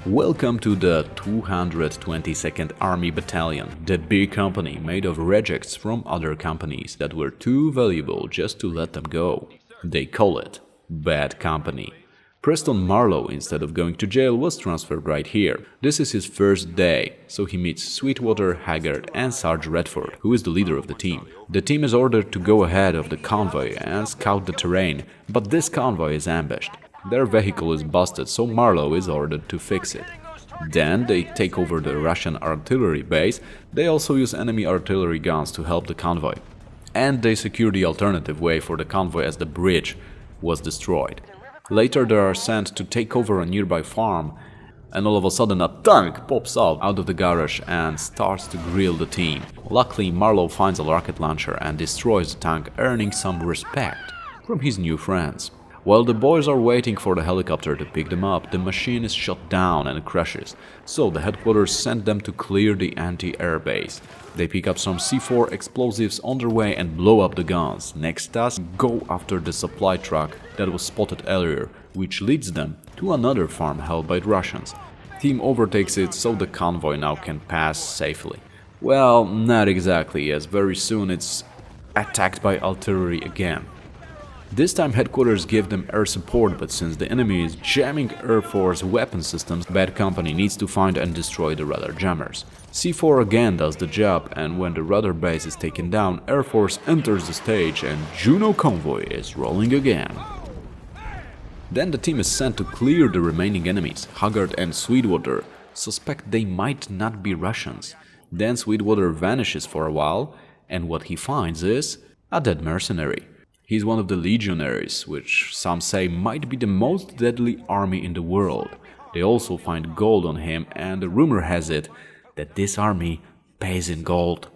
Welcome to the 222nd Army Battalion, the big company made of rejects from other companies that were too valuable just to let them go. They call it Bad Company. Preston Marlow, instead of going to jail, was transferred right here. This is his first day, so he meets Sweetwater, Haggard and Sarge Redford, who is the leader of the team. The team is ordered to go ahead of the convoy and scout the terrain, but this convoy is ambushed. Their vehicle is busted, so Marlow is ordered to fix it. Then they take over the Russian artillery base. They also use enemy artillery guns to help the convoy. And they secure the alternative way for the convoy as the bridge was destroyed. Later they are sent to take over a nearby farm, and all of a sudden a tank pops out of the garage and starts to grill the team. Luckily, Marlow finds a rocket launcher and destroys the tank, earning some respect from his new friends. While the boys are waiting for the helicopter to pick them up, the machine is shot down and crashes, so the headquarters send them to clear the anti-air base. They pick up some C4 explosives on their way and blow up the guns. Next task, go after the supply truck that was spotted earlier, which leads them to another farm held by the Russians. Team overtakes it, so the convoy now can pass safely. Well, not exactly, as very soon it's attacked by artillery again. This time headquarters give them air support, but since the enemy is jamming Air Force weapon systems, Bad Company needs to find and destroy the radar jammers. C4 again does the job, and when the radar base is taken down, Air Force enters the stage and Juno convoy is rolling again. Then the team is sent to clear the remaining enemies. Haggard and Sweetwater suspect they might not be Russians. Then Sweetwater vanishes for a while, and what he finds is a dead mercenary. He's one of the legionaries, which some say might be the most deadly army in the world. They also find gold on him, and the rumor has it that this army pays in gold.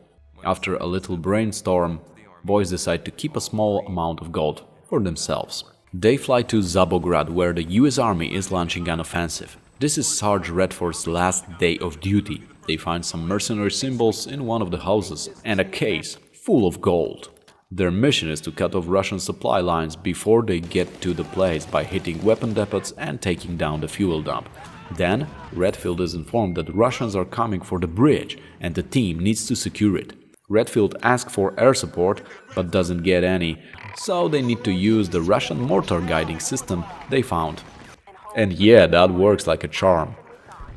After a little brainstorm, boys decide to keep a small amount of gold for themselves. They fly to Zabograd, where the US Army is launching an offensive. This is Sarge Redford's last day of duty. They find some mercenary symbols in one of the houses and a case full of gold. Their mission is to cut off Russian supply lines before they get to the place by hitting weapon depots and taking down the fuel dump. Then, Redfield is informed that Russians are coming for the bridge and the team needs to secure it. Redfield asks for air support but doesn't get any, so they need to use the Russian mortar guiding system they found. And yeah, that works like a charm.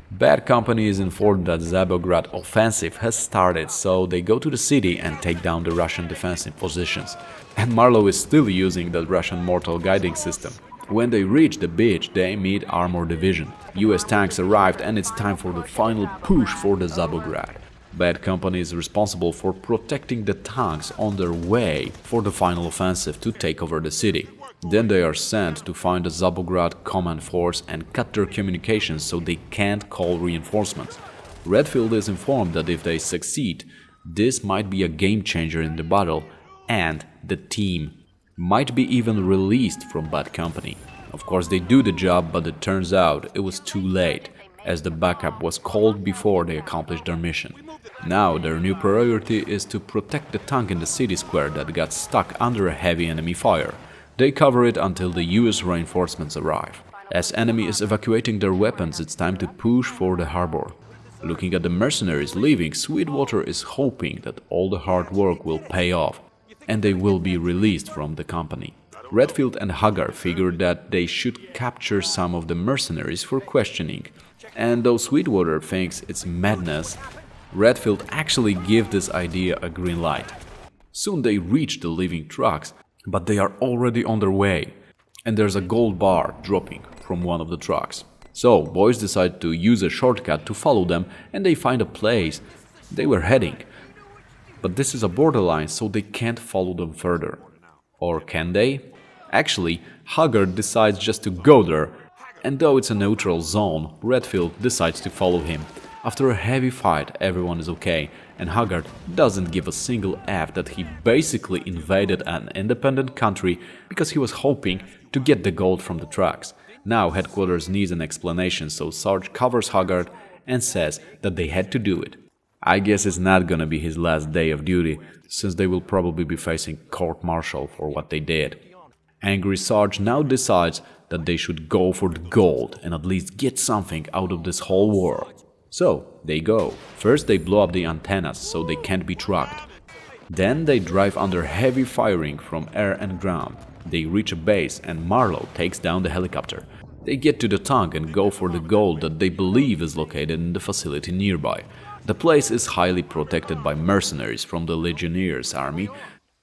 Bad Company is informed that Zabograd offensive has started, so they go to the city and take down the Russian defensive positions. And Marlow is still using the Russian mortar guiding system. When they reach the beach, they meet Armor Division. US tanks arrived and it's time for the final push for the Zabograd. Bad Company is responsible for protecting the tanks on their way for the final offensive to take over the city. Then they are sent to find the Zabograd command force and cut their communications so they can't call reinforcements. Redfield is informed that if they succeed, this might be a game changer in the battle and the team might be even released from Bad Company. Of course they do the job, but it turns out it was too late, as the backup was called before they accomplished their mission. Now their new priority is to protect the tank in the city square that got stuck under a heavy enemy fire. They cover it until the US reinforcements arrive. As enemy is evacuating their weapons, it's time to push for the harbor. Looking at the mercenaries leaving, Sweetwater is hoping that all the hard work will pay off and they will be released from the company. Redfield and Haggard figure that they should capture some of the mercenaries for questioning, and though Sweetwater thinks it's madness, Redfield actually gives this idea a green light. Soon they reach the leaving trucks, but they are already on their way, and there's a gold bar dropping from one of the trucks. So boys decide to use a shortcut to follow them, and they find a place they were heading. But this is a borderline, so they can't follow them further. Or can they? Actually, Haggard decides just to go there, and though it's a neutral zone, Redfield decides to follow him. After a heavy fight, everyone is okay, and Haggard doesn't give a single F that he basically invaded an independent country because he was hoping to get the gold from the trucks. Now headquarters needs an explanation, so Sarge covers Haggard and says that they had to do it. I guess it's not gonna be his last day of duty, since they will probably be facing court-martial for what they did. Angry Sarge now decides that they should go for the gold and at least get something out of this whole war. So, they go. First they blow up the antennas so they can't be tracked. Then they drive under heavy firing from air and ground. They reach a base and Marlow takes down the helicopter. They get to the tank and go for the gold that they believe is located in the facility nearby. The place is highly protected by mercenaries from the Legionnaires' army,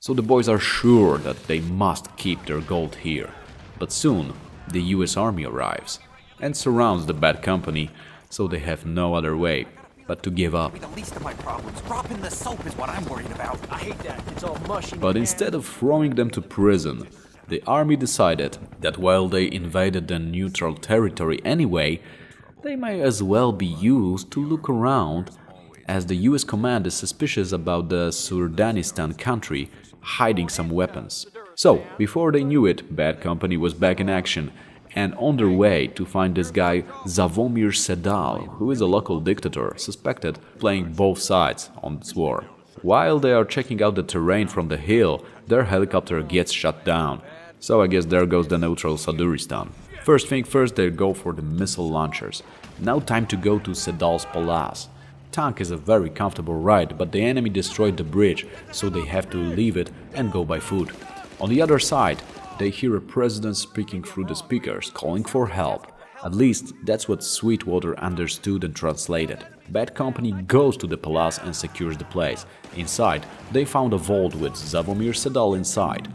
so the boys are sure that they must keep their gold here. But soon, the US Army arrives and surrounds the bad company, so they have no other way but to give up. The least of my problems. Dropping the soap is what I'm worried about. I hate that. It's all mushy. But instead of throwing them to prison, the army decided that while they invaded the neutral territory anyway, they may as well be used to look around, as the US command is suspicious about the Saduristan country hiding some weapons. So, before they knew it, Bad Company was back in action and on their way to find this guy Zabomir Sadal, who is a local dictator suspected playing both sides on this war. While they are checking out the terrain from the hill, their helicopter gets shot down. So I guess there goes the neutral Saduristan. First thing first, they go for the missile launchers. Now time to go to Sadal's palace. Tank is a very comfortable ride, but the enemy destroyed the bridge, so they have to leave it and go by foot. On the other side, they hear a president speaking through the speakers, calling for help. At least that's what Sweetwater understood and translated. Bad Company goes to the palace and secures the place. Inside, they found a vault with Zabomir Sadal inside.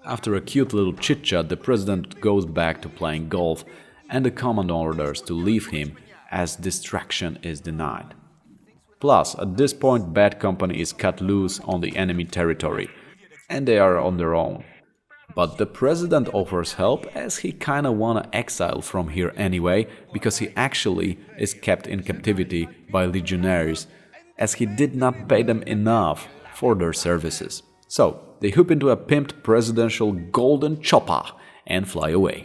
After a cute little chit-chat, the president goes back to playing golf, and the command orders to leave him as distraction is denied. Plus, at this point, Bad Company is cut loose on the enemy territory, and they are on their own. But the president offers help, as he kinda wanna exile from here anyway, because he actually is kept in captivity by legionnaires, as he did not pay them enough for their services. So, they hoop into a pimped presidential golden chopper and fly away.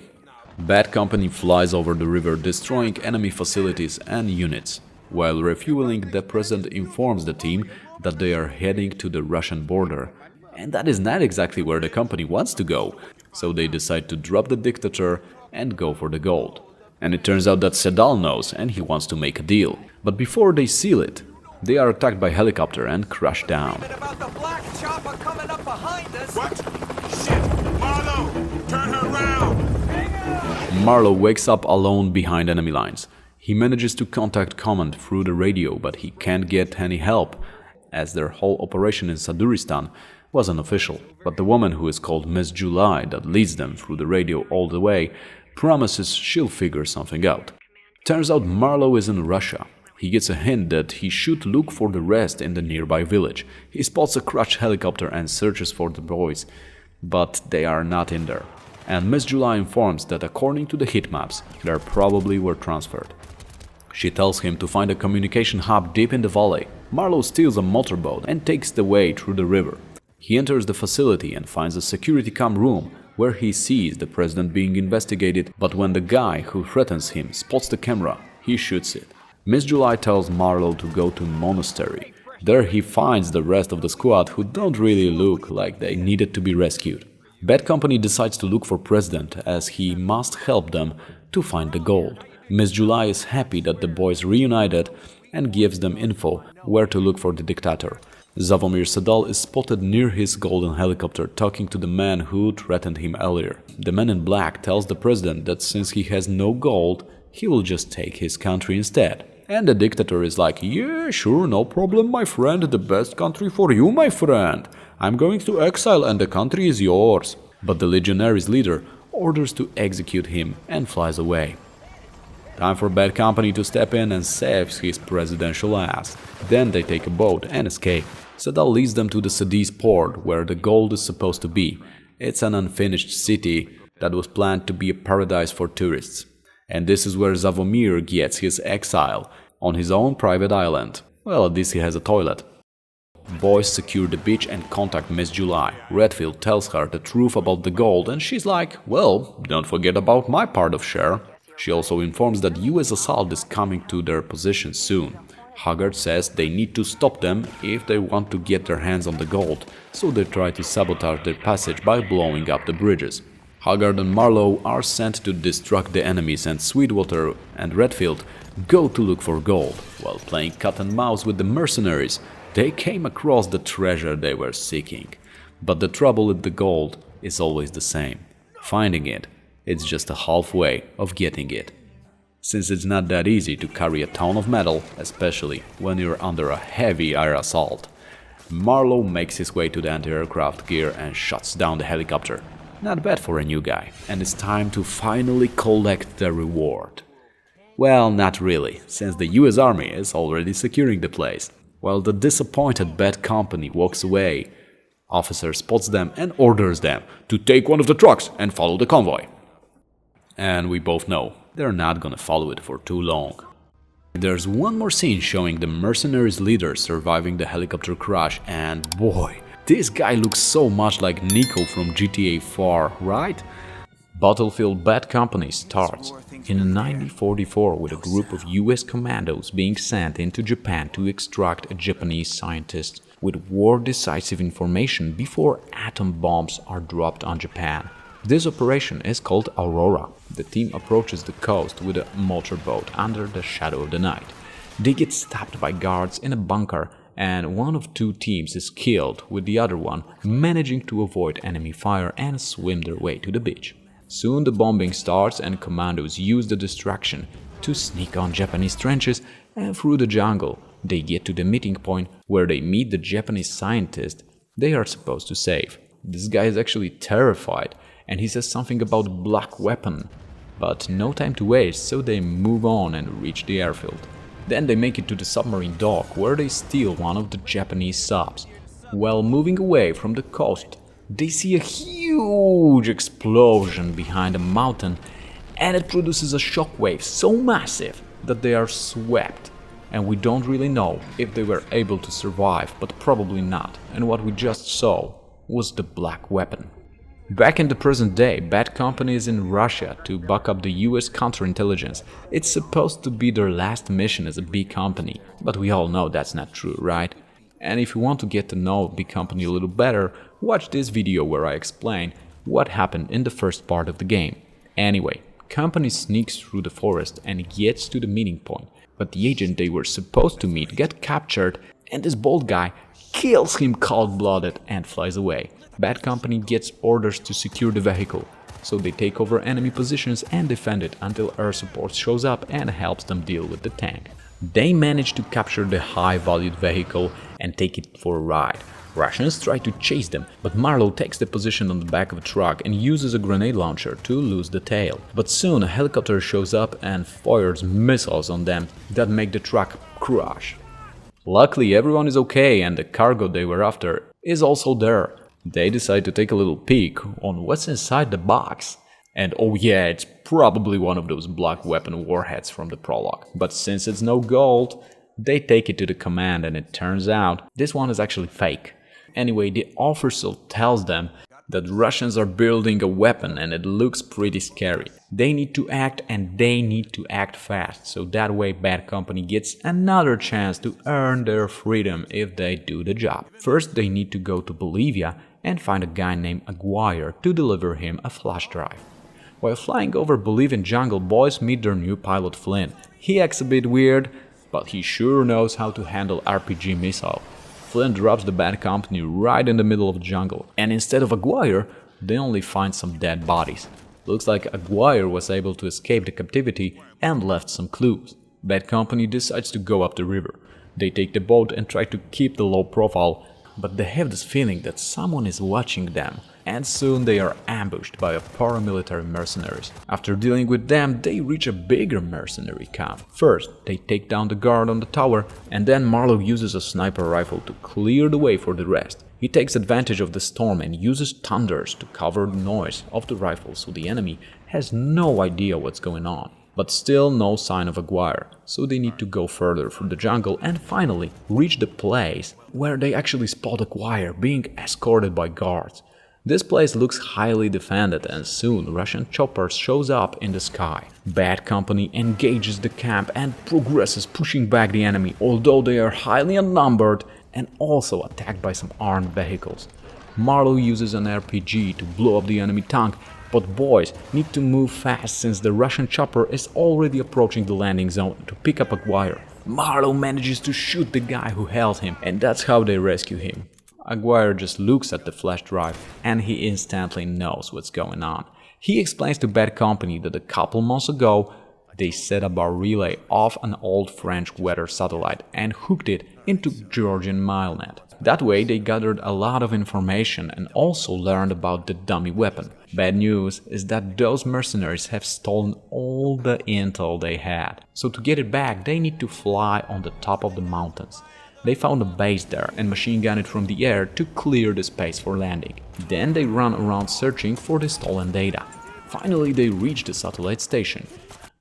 Bad Company flies over the river, destroying enemy facilities and units. While refueling, the president informs the team that they are heading to the Russian border. And that is not exactly where the company wants to go, so they decide to drop the dictator and go for the gold. And it turns out that Sadal knows and he wants to make a deal. But before they seal it, they are attacked by helicopter and crash down. About the black chopper coming up behind us. What? Shit! Marlow! Turn her around! Marlow wakes up alone behind enemy lines. He manages to contact command through the radio, but he can't get any help, as their whole operation in Saduristan was unofficial. But the woman who is called Miss July, that leads them through the radio all the way, promises she'll figure something out. Turns out Marlow is in Russia. He gets a hint that he should look for the rest in the nearby village. He spots a crashed helicopter and searches for the boys, but they are not in there. And Miss July informs that according to the heat maps, they probably were transferred. She tells him to find a communication hub deep in the valley. Marlow steals a motorboat and takes the way through the river. He enters the facility and finds a security cam room where he sees the president being investigated, but when the guy who threatens him spots the camera, he shoots it. Miss July tells Marlow to go to monastery. There he finds the rest of the squad who don't really look like they needed to be rescued. Bad Company decides to look for president, as he must help them to find the gold. Miss July is happy that the boys reunited and gives them info where to look for the dictator. Zabomir Sadal is spotted near his golden helicopter talking to the man who threatened him earlier. The man in black tells the president that since he has no gold, he will just take his country instead. And the dictator is like, "Yeah, sure, no problem, my friend, the best country for you, my friend. I'm going to exile and the country is yours." But the legionaries' leader orders to execute him and flies away. Time for Bad Company to step in and save his presidential ass. Then they take a boat and escape. Sadal leads them to the Cadiz port, where the gold is supposed to be. It's an unfinished city that was planned to be a paradise for tourists. And this is where Zabomir gets his exile, on his own private island. Well, at least he has a toilet. Boys secure the beach and contact Miss July. Redfield tells her the truth about the gold and she's like, "Well, don't forget about my part of share." She also informs that US assault is coming to their position soon. Haggard says they need to stop them if they want to get their hands on the gold, so they try to sabotage their passage by blowing up the bridges. Haggard and Marlow are sent to distract the enemies, and Sweetwater and Redfield go to look for gold. While playing cat and mouse with the mercenaries, they came across the treasure they were seeking. But the trouble with the gold is always the same. Finding it, it's just a halfway of getting it. Since it's not that easy to carry a ton of metal, especially when you're under a heavy air assault. Marlow makes his way to the anti-aircraft gear and shuts down the helicopter. Not bad for a new guy, and it's time to finally collect the reward. Well, not really, since the US Army is already securing the place. While the disappointed Bad Company walks away, officer spots them and orders them to take one of the trucks and follow the convoy. And we both know they're not gonna follow it for too long. There's one more scene showing the mercenaries leader surviving the helicopter crash, and boy, this guy looks so much like Nico from GTA 4, right? Battlefield Bad Company starts in 1944 with a group of US commandos being sent into Japan to extract a Japanese scientist with war-decisive information before atom bombs are dropped on Japan. This operation is called Aurora. The team approaches the coast with a motorboat under the shadow of the night. They get stopped by guards in a bunker, and one of two teams is killed, with the other one managing to avoid enemy fire and swim their way to the beach. Soon the bombing starts and commandos use the distraction to sneak on Japanese trenches, and through the jungle they get to the meeting point where they meet the Japanese scientist they are supposed to save. This guy is actually terrified, and he says something about black weapon. But no time to waste, so they move on and reach the airfield. Then they make it to the submarine dock, where they steal one of the Japanese subs. While moving away from the coast, they see a huge explosion behind a mountain, and it produces a shockwave so massive that they are swept. And we don't really know if they were able to survive, but probably not. And what we just saw was the black weapon. Back in the present day, Bad Company is in Russia to back up the US counterintelligence. It's supposed to be their last mission as a B company, but we all know that's not true, right? And if you want to get to know B Company a little better, watch this video where I explain what happened in the first part of the game. Anyway, Company sneaks through the forest and gets to the meeting point, but the agent they were supposed to meet gets captured, and this bold guy kills him cold-blooded and flies away. Bad Company gets orders to secure the vehicle, so they take over enemy positions and defend it until air support shows up and helps them deal with the tank. They manage to capture the high-valued vehicle and take it for a ride. Russians try to chase them, but Marlow takes the position on the back of a truck and uses a grenade launcher to lose the tail. But soon a helicopter shows up and fires missiles on them that make the truck crash. Luckily everyone is okay, and the cargo they were after is also there. They decide to take a little peek on what's inside the box. And oh yeah, it's probably one of those black weapon warheads from the prologue. But since it's no gold, they take it to the command, and it turns out this one is actually fake. Anyway, the officer tells them that Russians are building a weapon and it looks pretty scary. They need to act, and they need to act fast, so that way Bad Company gets another chance to earn their freedom if they do the job. First they need to go to Bolivia and find a guy named Aguire to deliver him a flash drive. While flying over Bolivian jungle, boys meet their new pilot Flynn. He acts a bit weird, but he sure knows how to handle RPG missile. Flynn drops the Bad Company right in the middle of the jungle, and instead of Aguire, they only find some dead bodies. Looks like Aguire was able to escape the captivity and left some clues. Bad Company decides to go up the river. They take the boat and try to keep the low profile, but they have this feeling that someone is watching them, and soon they are ambushed by a paramilitary mercenaries. After dealing with them, they reach a bigger mercenary camp. First, they take down the guard on the tower, and then Marlow uses a sniper rifle to clear the way for the rest. He takes advantage of the storm and uses thunders to cover the noise of the rifle, so the enemy has no idea what's going on. But still no sign of Aguire, so they need to go further through the jungle and finally reach the place where they actually spot Aguire being escorted by guards. This place looks highly defended, and soon Russian choppers shows up in the sky. Bad Company engages the camp and progresses, pushing back the enemy, although they are highly outnumbered and also attacked by some armed vehicles. Marlow uses an RPG to blow up the enemy tank, But boys need to move fast since the Russian chopper is already approaching the landing zone to pick up Aguire. Marlow manages to shoot the guy who held him, and that's how they rescue him. Aguire just looks at the flash drive and he instantly knows what's going on. He explains to Bad Company that a couple months ago they set up a relay off an old French weather satellite and hooked it into Georgian Milenet. That way they gathered a lot of information and also learned about the dummy weapon. Bad news is that those mercenaries have stolen all the intel they had. So to get it back they need to fly on the top of the mountains. They found a base there and machine gun it from the air to clear the space for landing. Then they run around searching for the stolen data. Finally they reach the satellite station.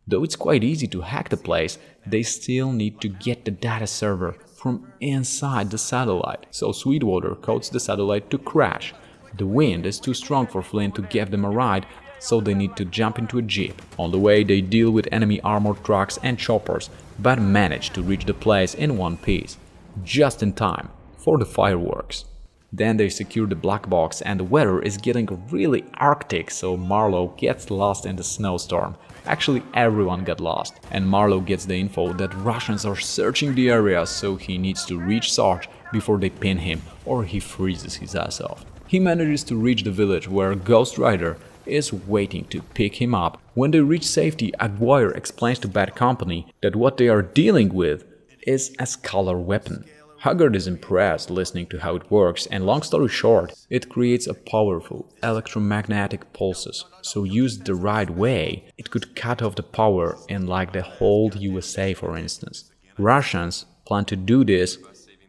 Though it's quite easy to hack the place, they still need to get the data server from inside the satellite, so Sweetwater codes the satellite to crash. The wind is too strong for Flynn to give them a ride, so they need to jump into a jeep. On the way they deal with enemy armored trucks and choppers, but manage to reach the place in one piece, just in time for the fireworks. Then they secure the black box and the weather is getting really arctic, so Marlow gets lost in the snowstorm. Actually everyone got lost, and Marlow gets the info that Russians are searching the area, so he needs to reach Sarge before they pin him or he freezes his ass off. He manages to reach the village where Ghost Rider is waiting to pick him up. When they reach safety, Aguire explains to Bad Company that what they are dealing with is a scalar weapon. Haggard is impressed listening to how it works, and long story short, it creates a powerful electromagnetic pulses, so used the right way, it could cut off the power in like the whole USA for instance. Russians plan to do this,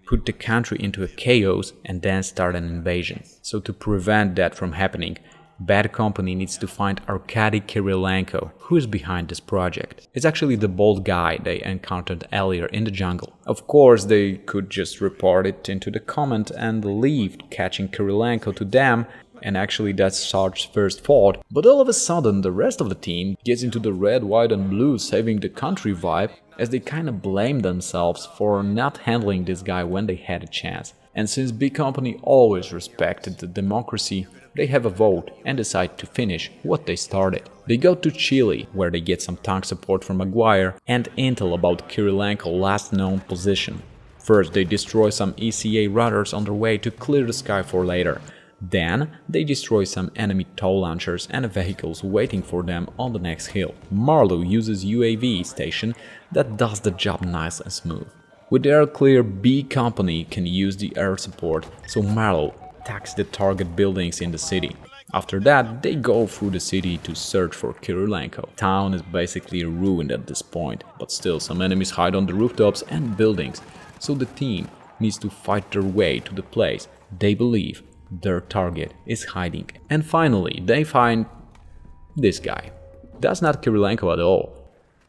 put the country into a chaos and then start an invasion. So to prevent that from happening, Bad Company needs to find Arkady Kurilenko, who is behind this project. It's actually the bald guy they encountered earlier in the jungle. Of course, they could just report it into the comment and leave, catching Kurilenko to them, and actually that's Sarge's first thought. But all of a sudden, the rest of the team gets into the red, white and blue saving the country vibe, as they kinda blame themselves for not handling this guy when they had a chance. And since B Company always respected the democracy, they have a vote and decide to finish what they started. They go to Chile, where they get some tank support from Aguire and intel about Kurilenko's last known position. First they destroy some ECA radars on their way to clear the sky for later. Then they destroy some enemy tow launchers and vehicles waiting for them on the next hill. Marlow uses UAV station that does the job nice and smooth. With their clear, B Company can use the air support, so Marlow attacks the target buildings in the city. After that, they go through the city to search for Kurilenko. Town is basically ruined at this point, but still some enemies hide on the rooftops and buildings, so the team needs to fight their way to the place they believe their target is hiding. And finally, they find this guy. That's not Kurilenko at all,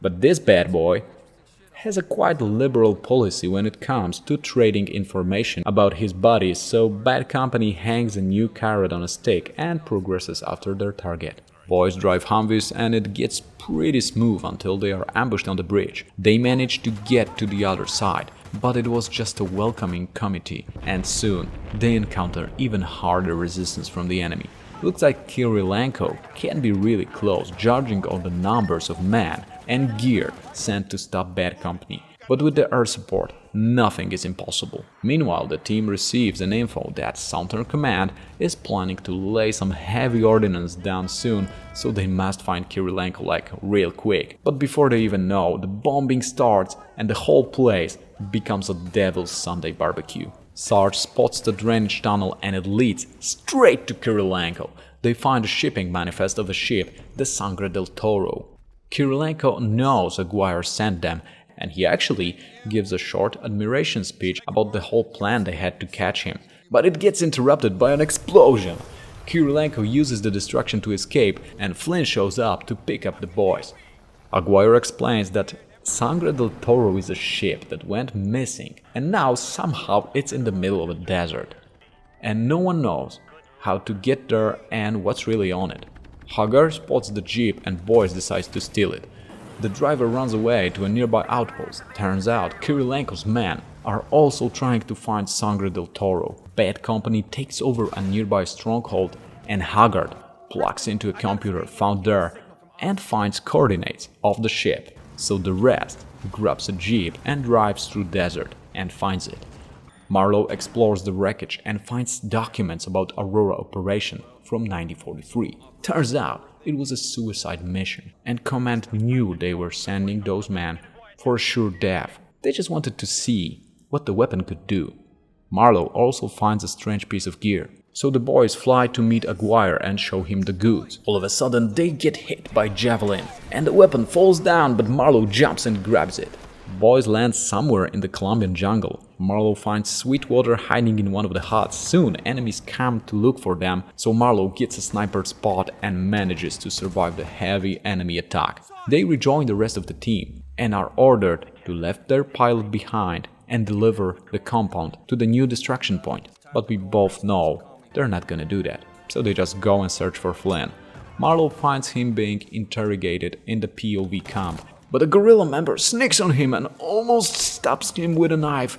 but this bad boy has a quite liberal policy when it comes to trading information about his body, so Bad Company hangs a new carrot on a stick and progresses after their target. Boys drive Humvees and it gets pretty smooth until they are ambushed on the bridge. They manage to get to the other side, but it was just a welcoming committee, and soon they encounter even harder resistance from the enemy. Looks like Kurilenko can be really close, judging on the numbers of men and gear sent to stop Bad Company. But with the air support, nothing is impossible. Meanwhile, the team receives an info that Southern Command is planning to lay some heavy ordnance down soon, so they must find Kurilenko like real quick. But before they even know, the bombing starts and the whole place becomes a Devil's Sunday barbecue. Sarge spots the drainage tunnel and it leads straight to Kurilenko. They find a shipping manifest of a ship, the Sangre del Toro. Kurilenko knows Aguire sent them, and he actually gives a short admiration speech about the whole plan they had to catch him. But it gets interrupted by an explosion. Kurilenko uses the destruction to escape, and Flynn shows up to pick up the boys. Aguire explains that Sangre del Toro is a ship that went missing, and now somehow it's in the middle of a desert. And no one knows how to get there and what's really on it. Hagar spots the jeep and boys decides to steal it. The driver runs away to a nearby outpost. Turns out Kurilenko's men are also trying to find Sangre del Toro. Bad Company takes over a nearby stronghold and Haggard plugs into a computer found there and finds coordinates of the ship. So the rest grabs a jeep and drives through desert and finds it. Marlow explores the wreckage and finds documents about Aurora operation from 1943. Turns out it was a suicide mission, and Command knew they were sending those men for a sure death. They just wanted to see what the weapon could do. Marlow also finds a strange piece of gear, so the boys fly to meet Aguire and show him the goods. All of a sudden they get hit by javelin, and the weapon falls down, but Marlow jumps and grabs it. Boys land somewhere in the Colombian jungle. Marlow finds Sweetwater hiding in one of the huts. Soon enemies come to look for them, so Marlow gets a sniper spot and manages to survive the heavy enemy attack. They rejoin the rest of the team and are ordered to leave their pilot behind and deliver the compound to the new destruction point. But we both know they're not gonna do that, so they just go and search for Flynn. Marlow finds him being interrogated in the POV camp, but a guerrilla member sneaks on him and almost stabs him with a knife,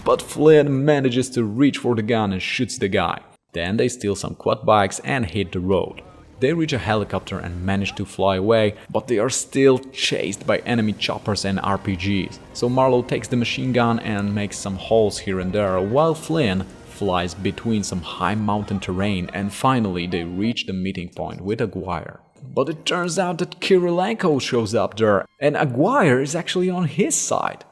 but Flynn manages to reach for the gun and shoots the guy. Then they steal some quad bikes and hit the road. They reach a helicopter and manage to fly away, but they are still chased by enemy choppers and RPGs. So Marlow takes the machine gun and makes some holes here and there, while Flynn flies between some high mountain terrain, and finally they reach the meeting point with Aguire. But it turns out that Kurilenko shows up there, and Aguire is actually on his side.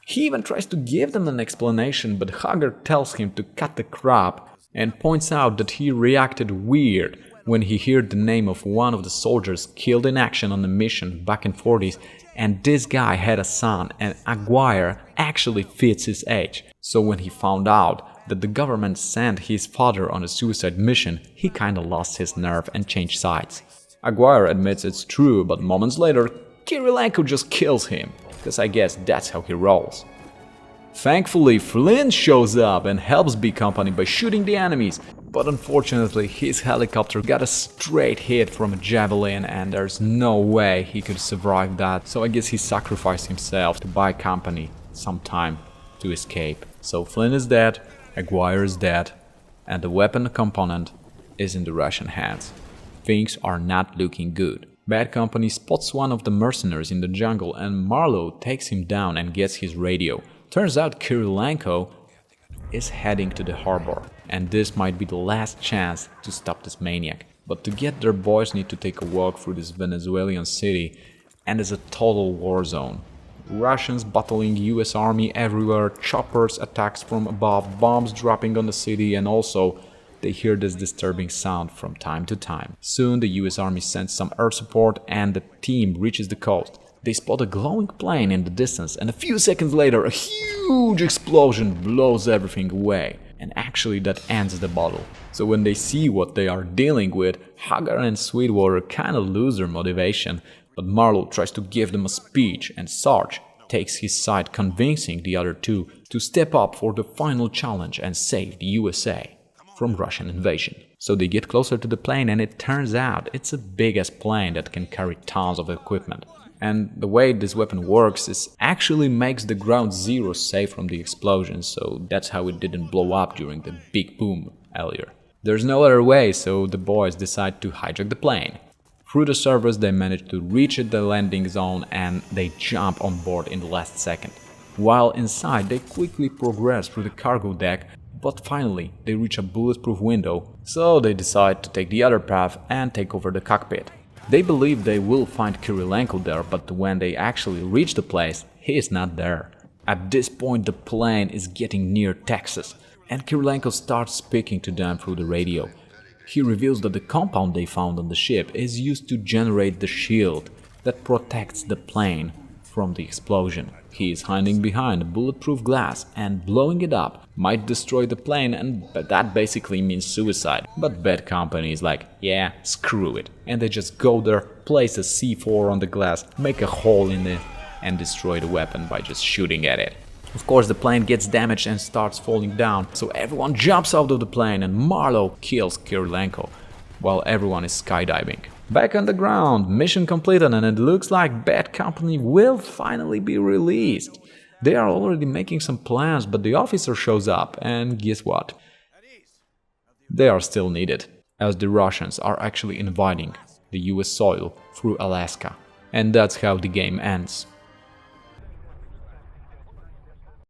He even tries to give them an explanation, but Hijacking tells him to cut the crap and points out that he reacted weird when he heard the name of one of the soldiers killed in action on a mission back in 40s, and this guy had a son and Aguire actually fits his age. So when he found out that the government sent his father on a suicide mission, he kinda lost his nerve and changed sides. Aguire admits it's true, but moments later, Kurilenko just kills him, because I guess that's how he rolls. Thankfully, Flynn shows up and helps B Company by shooting the enemies, but unfortunately his helicopter got a straight hit from a javelin and there's no way he could survive that, so I guess he sacrificed himself to buy Company some time to escape. So Flynn is dead, Aguire is dead, and the weapon component is in the Russian hands. Things are not looking good. Bad Company spots one of the mercenaries in the jungle and Marlow takes him down and gets his radio. Turns out Kurilenko is heading to the harbor, and this might be the last chance to stop this maniac. But to get there, boys need to take a walk through this Venezuelan city, and it's a total war zone. Russians battling US army everywhere, choppers, attacks from above, bombs dropping on the city, and also they hear this disturbing sound from time to time. Soon the US army sends some air support and the team reaches the coast. They spot a glowing plane in the distance, and a few seconds later a huge explosion blows everything away. And actually that ends the battle. So when they see what they are dealing with, Hijacking and Sweetwater kinda lose their motivation, but Marlow tries to give them a speech and Sarge takes his side, convincing the other two to step up for the final challenge and save the USA from Russian invasion. So they get closer to the plane and it turns out it's a big-ass plane that can carry tons of equipment. And the way this weapon works is actually makes the ground zero safe from the explosion, so that's how it didn't blow up during the big boom earlier. There's no other way, so the boys decide to hijack the plane. Through the servers they manage to reach the landing zone and they jump on board in the last second. While inside they quickly progress through the cargo deck, but finally they reach a bulletproof window, so they decide to take the other path and take over the cockpit. They believe they will find Kurilenko there, but when they actually reach the place, he is not there. At this point the plane is getting near Texas, and Kurilenko starts speaking to them through the radio. He reveals that the compound they found on the ship is used to generate the shield that protects the plane from the explosion. He is hiding behind bulletproof glass, and blowing it up might destroy the plane, and that basically means suicide. But Bad Company is like, yeah, screw it. And they just go there, place a C4 on the glass, make a hole in it, and destroy the weapon by just shooting at it. Of course, the plane gets damaged and starts falling down, so everyone jumps out of the plane and Marlow kills Kurilenko, while everyone is skydiving. Back on the ground, mission completed, and it looks like Bad Company will finally be released. They are already making some plans, but the officer shows up, and guess what? They are still needed. as the Russians are actually invading the US soil through Alaska. And that's how the game ends.